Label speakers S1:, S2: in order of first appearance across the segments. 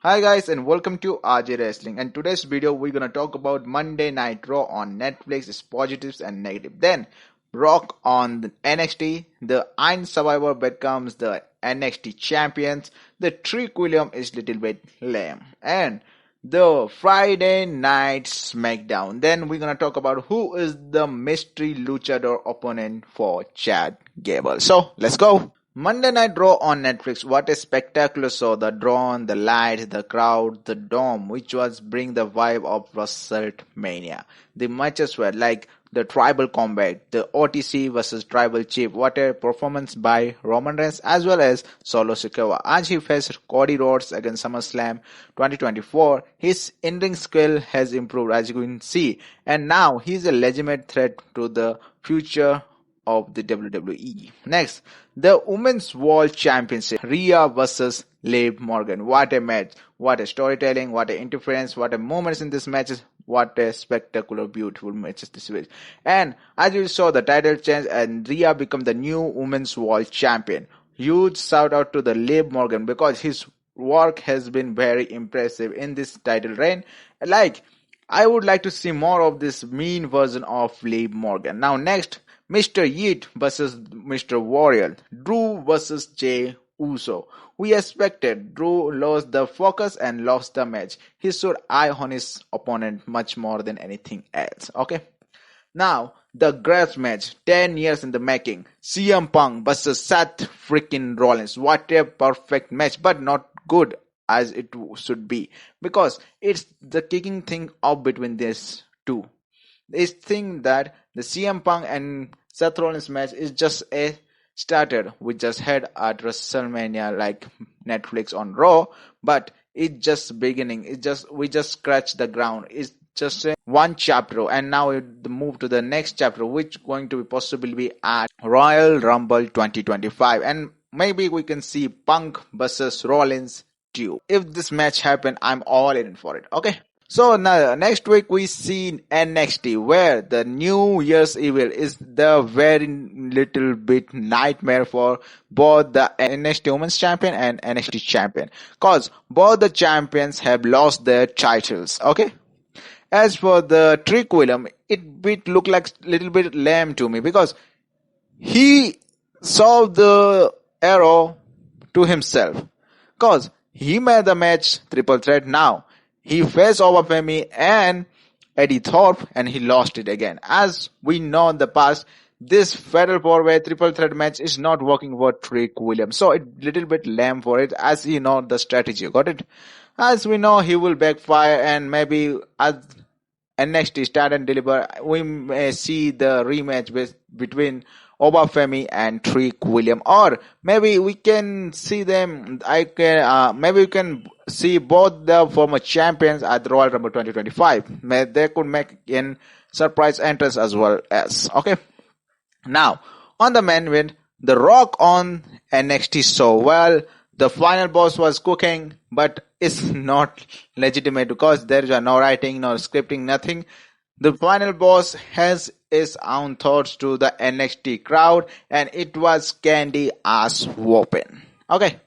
S1: Hi guys and welcome to RJ Wrestling, and today's video we're gonna talk about Monday Night Raw on Netflix, its positives and negatives. Then Rock on the NXT, the Iron Survivor becomes the NXT champions, the Trick William is little bit lame, and the Friday Night SmackDown. Then we're gonna talk about who is the mystery luchador opponent for Chad Gable. So let's go. Monday Night Raw on Netflix. What a spectacular show. The drone, the light, the crowd, the dome, which was bring the vibe of WrestleMania. The matches were like the tribal combat, the OTC versus tribal chief. What a performance by Roman Reigns as well as Solo Sikoa. As he faced Cody Rhodes against SummerSlam 2024, his in-ring skill has improved as you can see. And now he's a legitimate threat to the future of the WWE. Next, the Women's World Championship, Rhea versus Liv Morgan. What a match, what a storytelling, what a interference, what a moments in this match, what a spectacular, beautiful matches this was. And as you saw, the title change and Rhea become the new Women's World Champion. Huge shout out to the Liv Morgan because his work has been very impressive in this title reign. Like, I would like to see more of this mean version of Liv Morgan. Now next, Mr. Yeet versus Mr. Warrior. Drew versus Jey Uso. We expected Drew lost the focus and lost the match. He should eye on his opponent much more than anything else. Okay. Now, the great match, 10 years in the making. CM Punk versus Seth freaking Rollins. What a perfect match, but not good as it should be. Because it's the kicking thing up between these two. This thing that the CM Punk and Seth Rollins match is just a starter we just had at WrestleMania like Netflix on Raw, but it's just beginning. We just scratched the ground. It's just one chapter, and now we move to the next chapter, which going to be possibly be at Royal Rumble 2025, and maybe we can see Punk versus Rollins too. If this match happen, I'm all in for it. Okay. So now next week we see NXT where the New Year's Evil is the very little bit nightmare for both the NXT Women's Champion and NXT Champion, cause both the champions have lost their titles. Okay. As for the Trick William, it look like little bit lame to me because he solved the arrow to himself, cause he made the match triple threat now. He faced Overfemi and Eddie Thorpe and he lost it again. As we know in the past, this Fatal 4-Way triple threat match is not working for Trick Williams. So it's little bit lame for it as you know the strategy. Got it? As we know he will backfire and maybe as NXT start and deliver, we may see the rematch between Obafemi and Trick William, or maybe we can see them. Maybe we can see both the former champions at the Royal Rumble 2025. They could make in surprise entrance as well as. Okay. Now on the main event, The Rock on NXT. So well, the final boss was cooking, but it's not legitimate because there is no writing, no scripting, nothing. The final boss has his own thoughts to the NXT crowd, and it was candy ass whooping. Okay.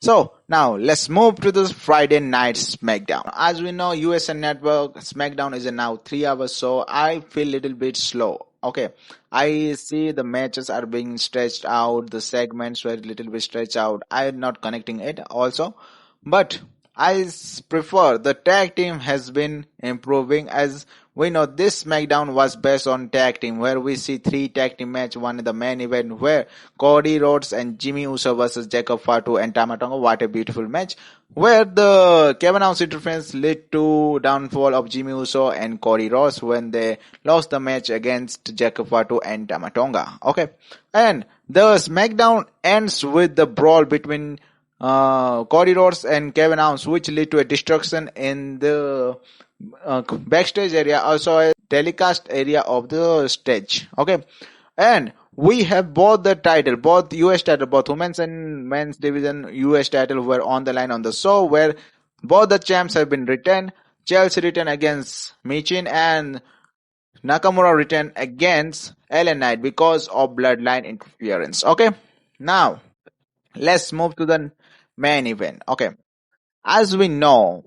S1: So now let's move to the Friday Night SmackDown. As we know, USN Network SmackDown is now 3 hours, so I feel a little bit slow. Okay, I see the matches are being stretched out, the segments were a little bit stretched out. I'm not connecting it also, but I prefer the tag team has been improving. As we know, this SmackDown was based on tag team where we see 3 tag team match, one in the main event where Cody Rhodes and Jimmy Uso versus Jacob Fatu and Tama Tonga. What a beautiful match where the Kevin Owens interference led to downfall of Jimmy Uso and Cody Rhodes when they lost the match against Jacob Fatu and Tama Tonga. Okay. And the SmackDown ends with the brawl between Cody Rhodes and Kevin Owens, which led to a destruction in the backstage area, also a telecast area of the stage. Okay. And we have both the title, both US title, both women's and men's division US title were on the line on the show where both the champs have been retained. Chelsea retained against Michin and Nakamura retained against LA Knight because of bloodline interference. Okay. Now, let's move to the main event. Okay. As we know,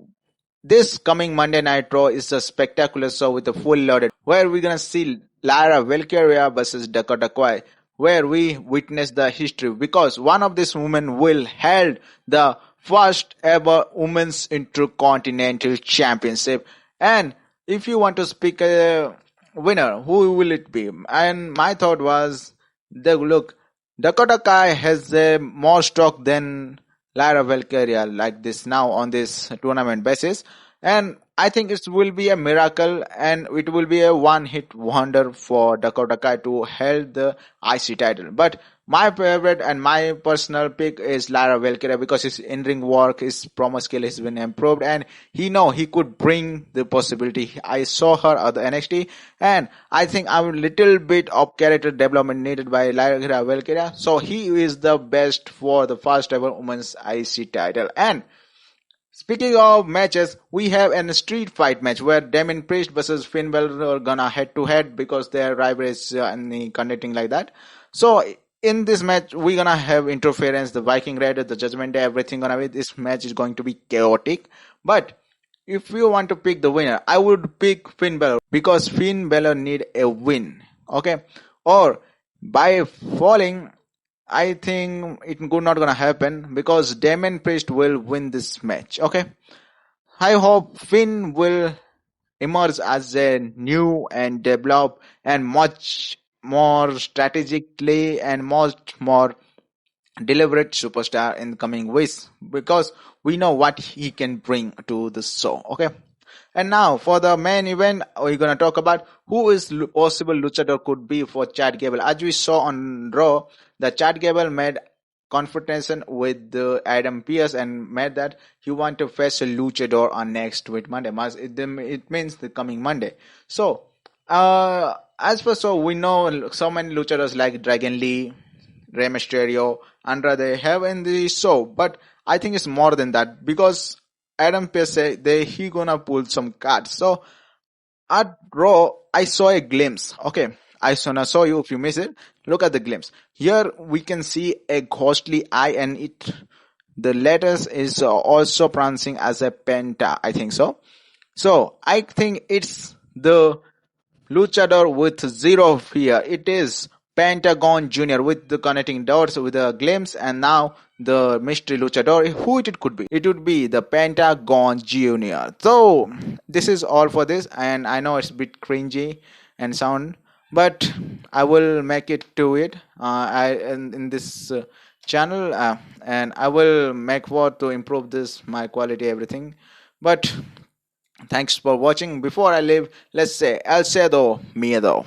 S1: this coming Monday Night Raw is a spectacular show with a full loaded where we're gonna see Lara Valkyria versus Dakota Kai, where we witness the history because one of these women will held the first ever women's intercontinental championship. And if you want to speak a winner, who will it be? And my thought was the look Dakota Kai has more stock than Lara Valkyria like this now on this tournament basis. And I think it will be a miracle and it will be a one hit wonder for Dakota Kai to hold the IC title. But my favorite and my personal pick is Lara Valkyria because his in-ring work, his promo skill has been improved and he know he could bring the possibility. I saw her at the NXT and I think I'm a little bit of character development needed by Lara Valkyria. So he is the best for the first ever women's IC title. And speaking of matches, we have a street fight match where Damien Priest versus Finn Balor are gonna head to head because their rivalry is conducting like that. So in this match, we're gonna have interference, the Viking Raiders, the Judgment Day, everything gonna be. This match is going to be chaotic. But if you want to pick the winner, I would pick Finn Balor because Finn Balor need a win. Okay, or by falling I think it could not gonna happen because Damon Priest will win this match. Okay, I hope Finn will emerge as a new and develop and much more strategically and much more deliberate superstar in the coming weeks because we know what he can bring to the show. Okay. And now for the main event, we're gonna talk about who is possible luchador could be for Chad Gable. As we saw on Raw, the Chad Gable made confrontation with Adam Pearce and made that he want to face a luchador on next week Monday. It means the coming Monday. So, as for so we know so many luchadors like Dragon Lee, Rey Mysterio, Andrade have in the show, but I think it's more than that because Adam Pearce say he gonna pull some cards. So at Raw, I saw a glimpse. Okay, I saw you if you miss it. Look at the glimpse. Here we can see a ghostly eye and the letters is also pronouncing as a penta. I think so. So I think it's the luchador with zero fear. It is Pentagon Jr. with the connecting dots with a glimpse and now the mystery luchador. Who it could be? It would be the Pentagon Jr. So this is all for this and I know it's a bit cringy and sound but I will make it to it in this channel and I will make forward to improve this my quality everything but thanks for watching. Before I leave, let's say El Cedo Miedo.